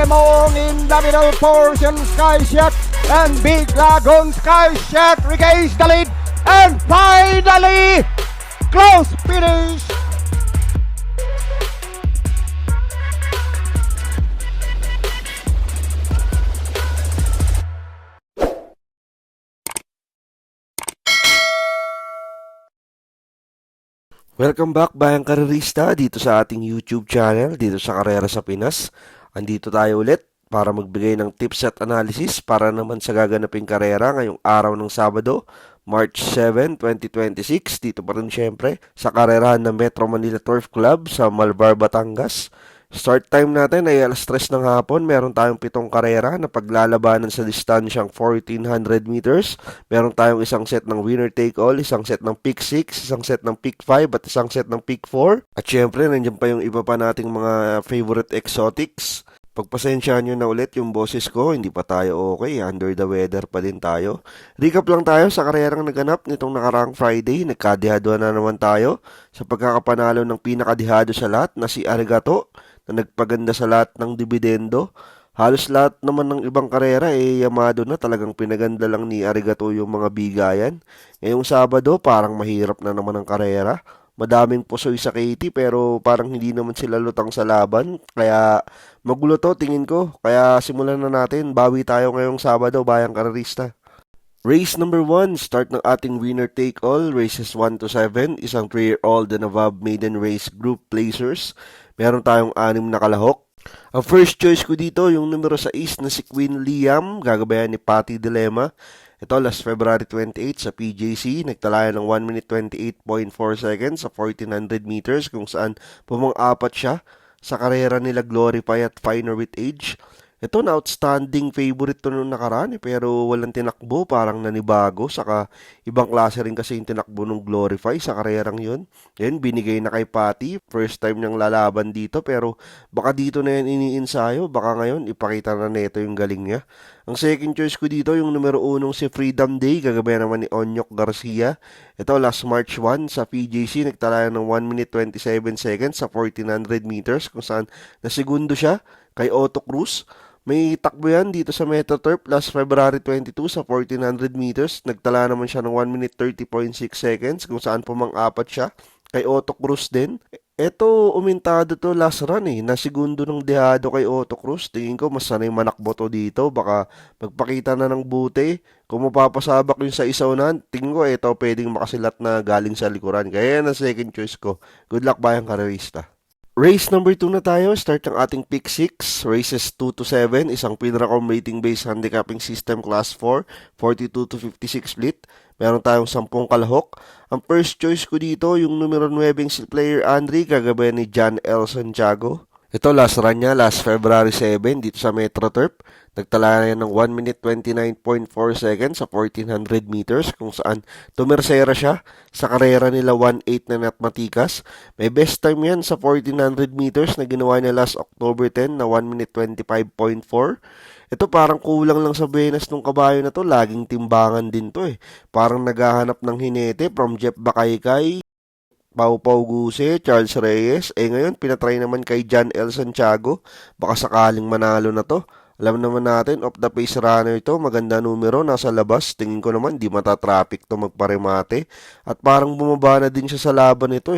Lemon in the middle portion, Skyshack and Big Lagoon. Skyshack regains the lead and finally close finish. Welcome back bayang karerista dito sa ating YouTube channel, dito sa Karera sa Pinas. Andito tayo ulit para magbigay ng tips at analysis para naman sa gaganaping karera ngayong araw ng Sabado, March 7, 2026. Dito pa rin syempre sa karerahan ng Metro Manila Turf Club sa Malvar, Batangas. Start time natin ay alas 3 ng hapon. Meron tayong 7 karera na paglalabanan sa distansyang 1400 meters. Meron tayong isang set ng winner take all, isang set ng pick 6, isang set ng pick 5 at isang set ng pick 4. At syempre nandiyan pa yung iba pa nating mga favorite exotics. Pagpasensyahan nyo na ulit yung boses ko, hindi pa tayo okay, under the weather pa din tayo. Recap lang tayo sa karerang naganap nitong nakaraang Friday. Nagkadihado na naman tayo sa pagkakapanalo ng pinakadihado sa lahat na si Arigato, na nagpaganda sa lahat ng dividendo. Halos lahat naman ng ibang karera yamado na, talagang pinaganda lang ni Arigato yung mga bigayan. Ngayong Sabado parang mahirap na naman ang karera. Madaming pusoy sa Katy pero parang hindi naman sila lutang sa laban. Kaya magulo to tingin ko. Kaya simulan na natin. Bawi tayo ngayong Sabado bayang karerista. Race number 1, start ng ating winner take all, races 1 to 7, isang 3-year-old and above maiden race group placers. Meron tayong 6 na kalahok. Ang first choice ko dito, yung numero 6 na si Queen Liam, gagabayan ni Patty Dilema. Ito last February 28 sa PJC, nagtalaya ng 1 minute 28.4 seconds sa 1400 meters kung saan pumang-apat siya sa karera nila Glorify at Finer with Age. Ito na outstanding favorite to nung nakaraan pero walang tinakbo, parang nanibago. Saka ibang klase rin kasi yung tinakbo nung Glorify sa karerang yun. Yan, binigay na kay Patty. First time niyang lalaban dito pero baka dito na yan iniinsayo. Baka ngayon ipakita na neto yung galing niya. Ang second choice ko dito yung numero 1 si Freedom Day. Gagabayan naman ni Onyok Garcia. Ito last March 1 sa PJC. Nagtalaya ng 1 minute 27 seconds sa 1400 meters kung saan nasigundo siya kay Otto Cruz. May takbo yan dito sa Metro Turf last February 22 sa 1400 meters. Nagtala naman siya ng 1 minute 30.6 seconds kung saan pumang-apat siya kay Otto Cruz din. Eto, umintado to last run Nasigundo ng dehado kay Otto Cruz. Tingin ko mas sanay manakbo to dito. Baka magpakita na ng buti. Kung mapapasabak yung sa isaunan, tingin ko ito pwedeng makasilat na galing sa likuran. Kaya yan ang second choice ko. Good luck bayang karerista. Race number 2 na tayo, start ng ating pick 6, races 2 to 7, isang Pinracom rating based handicapping system class 4, 42 to 56 split. Meron tayong 10 kalahok. Ang first choice ko dito, yung numero 9 si player Andre, gagabayan ni John L. Santiago. Ito last run niya, last February 7 dito sa Metro Turf. Nagtala na ng 1 minute 29.4 seconds sa 1400 meters kung saan tumersera siya sa karera nila 1.8 na Natmatikas. May best time yan sa 1400 meters na ginawa niya last October 10 na 1 minute 25.4. Ito parang kulang lang sa benas ng kabayo na to, laging timbangan din to Parang naghahanap ng hinete from Jeff Bakaykay, Pau Guse, Charles Reyes. Ngayon, pinatry naman kay John L. Santiago. Baka sakaling manalo na to. Alam naman natin, off the pace runner ito. Maganda numero, nasa labas. Tingin ko naman, di matatraffic to magparemate. At parang bumaba na din siya sa laban ito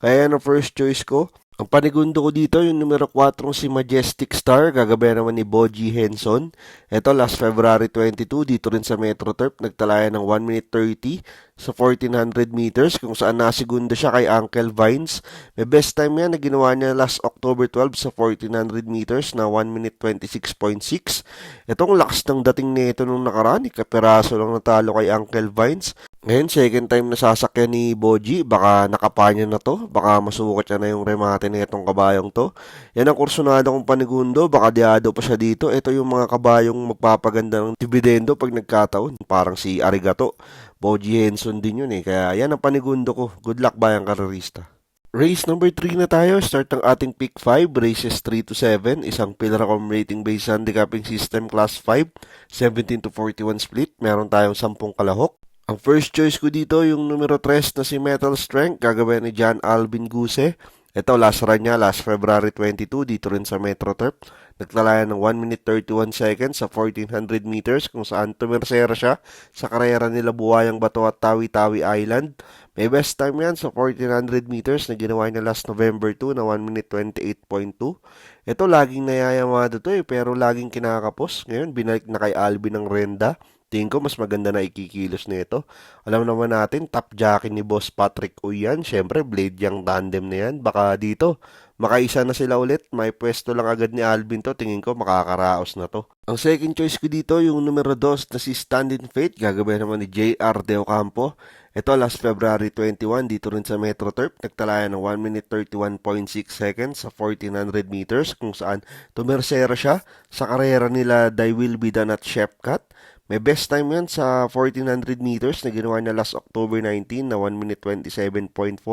Kaya yan ang first choice ko. Ang panigundo ko dito, yung numero 4 si Majestic Star, gagabayan naman ni Boji Henson. Ito last February 22, dito rin sa Metro Turf, nagtalaya ng 1 minute 30 sa 1400 meters kung saan nasigundo siya kay Uncle Vines. May best time yan na ginawa niya last October 12 sa 1400 meters na 1 minute 26.6. Itong lakas ng dating nito nung nakaraan, kapiraso lang natalo kay Uncle Vines. Ngayon, second time na sasakyan ni Boji, baka nakapanya na to, baka masukat siya na yung remate na itong kabayong to. Yan ang kursunado kong panigundo, baka diado pa siya dito. Ito yung mga kabayong magpapaganda ng dividendo pag nagkataon. Parang si Arigato, Boji Henson din yun kaya yan ang panigundo ko. Good luck bayang karerista. Race number 3 na tayo, start ng ating pick 5, races 3 to 7, isang Pinracom rating based handicapping system class 5, 17 to 41 split, meron tayong 10 kalahok. Ang first choice ko dito, yung numero 3 na si Metal Strength, gagawin ni John Alvin Guse. Ito, last run niya, last February 22, dito rin sa Metro Turf. Nagtalayan ng 1 minute 31 seconds sa 1400 meters kung saan tumersera siya sa karera nila Buwayang Bato at Tawi-Tawi Island. May best time yan sa 1400 meters na ginawa niya last November 2 na 1 minute 28.2. Ito, laging nayayamado to pero laging kinakapos. Ngayon, binalik na kay Alvin ng Renda. Tingin ko mas maganda na ikikilos nito. Alam naman natin, top jockey ni Boss Patrick Uyan. Siyempre, Blade yung tandem na yan. Baka dito, makaisa na sila ulit. May pwesto lang agad ni Alvin to. Tingin ko, makakaraos na to. Ang second choice ko dito, yung numero 2 na si Stand in Faith. Gagawin naman ni J.R. De Ocampo. Ito, last February 21, dito rin sa Metro Turf. Nagtalaya ng 1 minute 31.6 seconds sa 1400 meters kung saan tumersera siya sa karera nila They Will Be Done at Shepcat. May best time yan sa 1400 meters na ginawa niya last October 19 na 1 minute 27.4.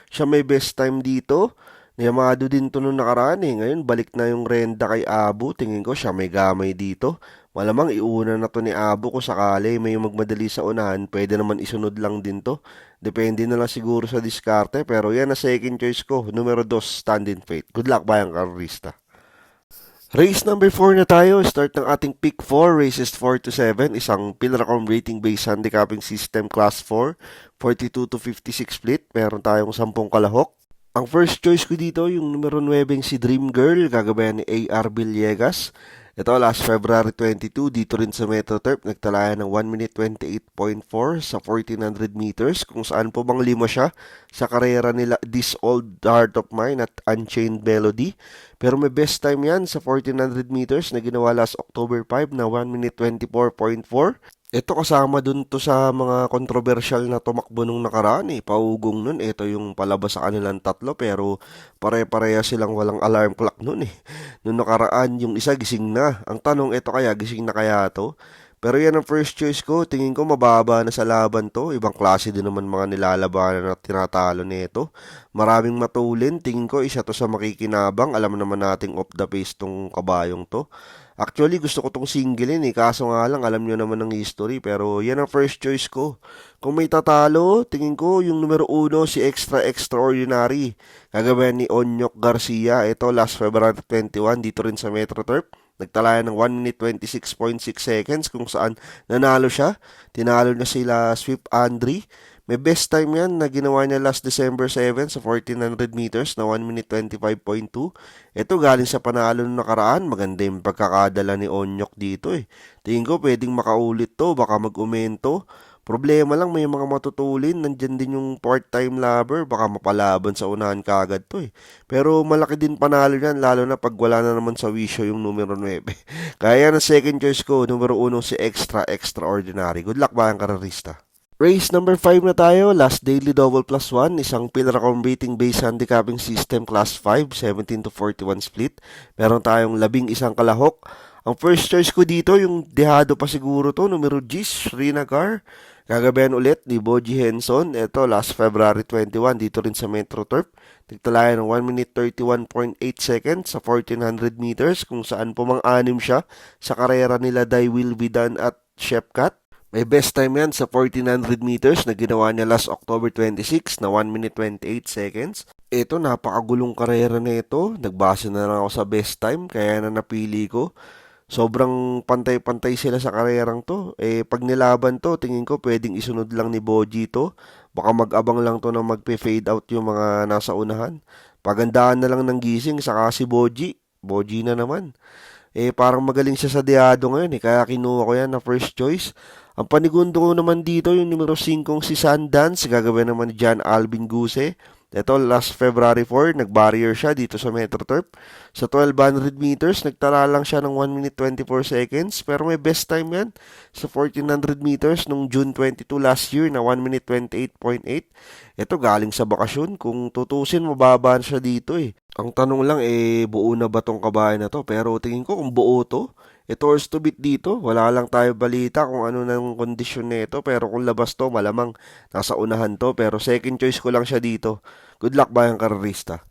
Siya may best time dito. Yamado din to nung nakaraan Ngayon, balik na yung renda kay Abu. Tingin ko siya may gamay dito. Malamang iuna na to ni Abu kung sakali may magmadali sa unahan. Pwede naman isunod lang din to. Depende na lang siguro sa diskarte. Pero yan na second choice ko. Numero 2, Stand in Faith. Good luck, bayang karista. Race number 4 na tayo. Start ng ating pick 4, races 4 to 7. Isang Pilracom rating-based handicapping system class 4, 42 to 56 split. Meron tayong 10 kalahok. Ang first choice ko dito, yung numero 9 si Dream Girl, gagabayan ni A.R. Villegas. Ito, last February 22, dito rin sa Metro Turf, nagtalaya ng 1 minute 28.4 sa 1400 meters, kung saan po bang lima siya sa karera nila This Old Heart of Mine at Unchained Melody. Pero may best time yan sa 1400 meters na ginawa last October 5 na 1 minute 24.4. Ito kasama dun to sa mga controversial na tumakbo nung nakaraan Paugong nun, ito yung palabas sa kanilang tatlo pero pare-pareha silang walang alarm clock nun Nung nakaraan yung isa gising na. Ang tanong, ito kaya gising na kaya to? Pero yan ang first choice ko. Tingin ko mababa na sa laban to. Ibang klase din naman mga nilalabanan at tinatalo nito. Maraming matulin. Tingin ko isa to sa makikinabang. Alam naman nating off the pace tong kabayong to. Actually, gusto ko tong singlein kaso nga lang, alam nyo naman ng history, pero yan ang first choice ko. Kung may tatalo, tingin ko yung numero 1, si Extra Extraordinary. Gagabayan ni Onyok Garcia. Ito, last February 21, dito rin sa Metro Turf. Nagtalaya ng 1 minute 26.6 seconds kung saan nanalo siya. Tinalo na sila Swift Andre. May best time yan na ginawa niya last December 7 sa 1400 meters na 1 minute 25.2. Ito galing sa panalo nung nakaraan. Maganda yung pagkakadala ni Onyok dito Tingin ko pwedeng makaulit to, baka mag-umento. Problema lang may mga matutulin. Nandyan din yung part-time lover. Baka mapalaban sa unahan kagad to Pero malaki din panalo yan, lalo na pag wala na naman sa wisyo yung numero 9. Kaya yan ang second choice ko, numero 1 si Extra Extraordinary. Good luck ba ang kararista? Race number 5 na tayo, last daily double plus 1, isang Pilracom rating based handicapping system class 5, 17 to 41 split. Meron tayong 11 kalahok. Ang first choice ko dito, yung dehado pa siguro to, numero G, Srinagar. Gagabayan ulit ni Boji Henson. Ito, last February 21, dito rin sa Metro Turf. Nagtalaya ng 1 minute 31.8 seconds sa 1400 meters, kung saan pumang-anim siya sa karera nila They Will Be Done at Shepcat. May best time yan sa 1400 meters na ginawa niya last October 26 na 1 minute 28 seconds. Ito, napakagulong karera na ito. Nagbase na lang ako sa best time, kaya na napili ko. Sobrang pantay-pantay sila sa karerang to. Pag nilaban to, tingin ko pwedeng isunod lang ni Boji to. Baka mag-abang lang to na magpe-fade out yung mga nasa unahan. Pagandaan na lang ng gising, saka si Boji. Boji na naman. Parang magaling siya sa diado ngayon kaya kinuha ko yan na first choice. Ang panigundo ko naman dito, yung numero 5 si Sundance, gagawin naman ni John Alvin Guse. Ito, last February 4, nag-barrier siya dito sa Metro Turf. Sa 1200 meters, nagtala lang siya ng 1 minute 24 seconds. Pero may best time yan sa 1400 meters nung June 22 last year na 1 minute 28.8. Ito, galing sa bakasyon. Kung tutusin, mababa siya dito Ang tanong lang, buo na ba tong kabayan na to? Pero tingin ko kung buo to, ito or to beat dito. Wala lang tayo balita kung ano nang kondisyon nito. Pero kung labas to, malamang nasa unahan to. Pero second choice ko lang siya dito. Good luck bayang karerista.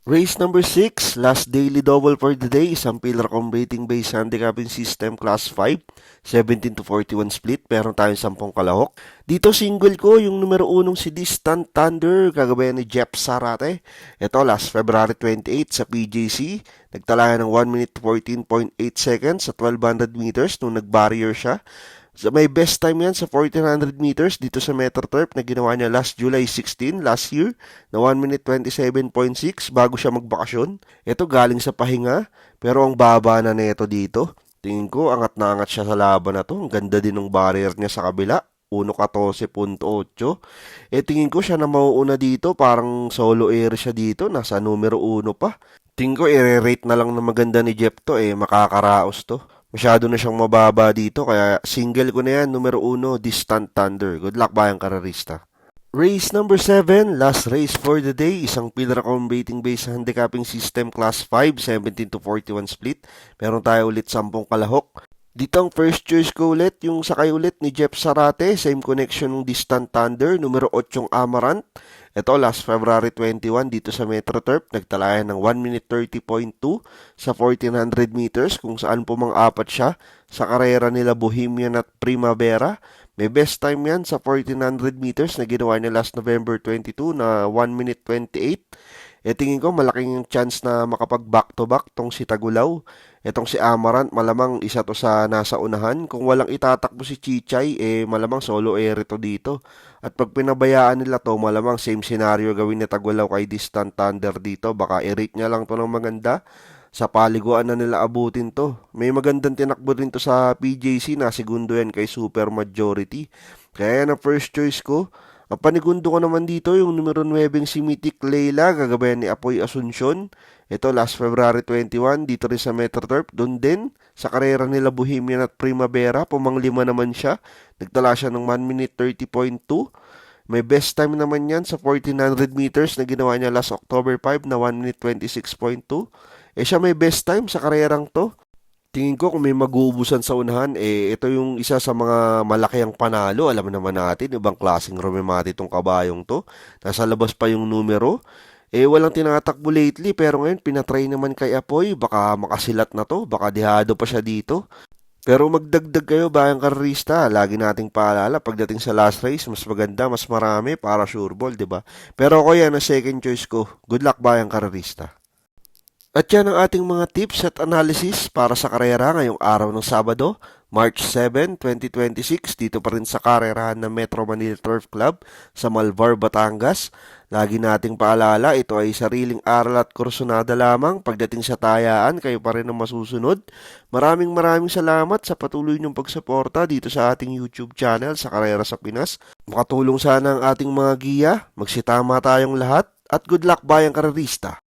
Race number 6, last daily double for the day, isang pillar comb rating based handicapping system class 5, 17 to 41 split, meron tayong 10 kalahok. Dito single ko yung numero 1 si Distant Thunder, kagabayan ni Jeff Sarate. Ito last February 28 sa PJC, nagtala ng 1 minute 14.8 seconds sa 1200 meters nung nag-barrier siya. So, may best time yan sa 1400 meters dito sa MetroTurf na ginawa niya last July 16, last year, na 1 minute 27.6 bago siya magbakasyon. Ito galing sa pahinga, pero ang baba na nito dito. Tingin ko, angat na angat siya sa laban na to. Ang ganda din ng barrier niya sa kabila. 1.14.8. Tingin ko siya na mauuna dito, parang solo air siya dito, nasa numero 1 pa. Tingin ko, i-rate na lang na maganda ni Jeff to, makakaraos to. Masyado na siyang mababa dito, kaya single ko na yan, numero 1, Distant Thunder. Good luck bayang karerista. Race number 7, last race for the day, isang pillar comb rating based handicapping system class 5, 17 to 41 split. Meron tayo ulit 10 kalahok. Dito ang first choice ko ulit, yung sakay ulit ni Jeff Sarate, same connection ng Distant Thunder, numero 8 Amarant. Ito last February 21 dito sa MetroTurf, nagtalayan ng 1 minute 30.2 sa 1400 meters kung saan pumang-apat siya sa karera nila Bohemian at Primavera. May best time yan sa 1400 meters na ginawa niya last November 22 na 1 minute 28. Tingin ko malaking chance na makapag back-to-back tong si Tagulaw. Etong si Amarant, malamang isa to sa nasa unahan. Kung walang itatakbo si Chichay, malamang solo air ito dito. At pag pinabayaan nila to, malamang same scenario gawin ni Tagulaw kay Distant Thunder dito. Baka i-rate niya lang to ng maganda. Sa paliguan na nila abutin to. May magandang tinakbo rin to sa PJC na segundo yan kay Super Majority. Kaya yan ang first choice ko. Ang panigundo ko naman dito yung numero 9 si Mythic Leila, gagabayan ni Apoy Asuncion. Ito last February 21, dito rin sa MetroTurf. Doon din, sa karera nila Bohemian at Primavera, pumanglima naman siya. Nagtala siya ng 1 minute 30.2. May best time naman yan sa 1400 meters na ginawa niya last October 5 na 1 minute 26.2. Siya may best time sa karerang to. Tingin ko kung may mag-uubusan sa unahan, ito yung isa sa mga malaki ang panalo. Alam naman natin, ibang klaseng Romemati itong kabayong to. Nasa labas pa yung numero. Walang tinatakbo lately, pero ngayon pinatry naman kay Apoy. Baka makasilat na to, baka dihado pa siya dito. Pero magdagdag kayo bayang karerista. Lagi nating paalala, pagdating sa last race, mas maganda, mas marami para sure ball, di ba? Pero ako yan, ang second choice ko. Good luck bayang karerista. At yan ang ating mga tips at analysis para sa karera ngayong araw ng Sabado, March 7, 2026, dito pa rin sa karerahan ng Metro Manila Turf Club sa Malvar, Batangas. Lagi nating paalala, ito ay sariling aral at kursunada lamang. Pagdating sa tayaan, kayo pa rin ang masusunod. Maraming salamat sa patuloy niyong pagsuporta dito sa ating YouTube channel sa Karera sa Pinas. Makatulong sana ang ating mga giya, magsitama tayong lahat, at good luck bayang karerista.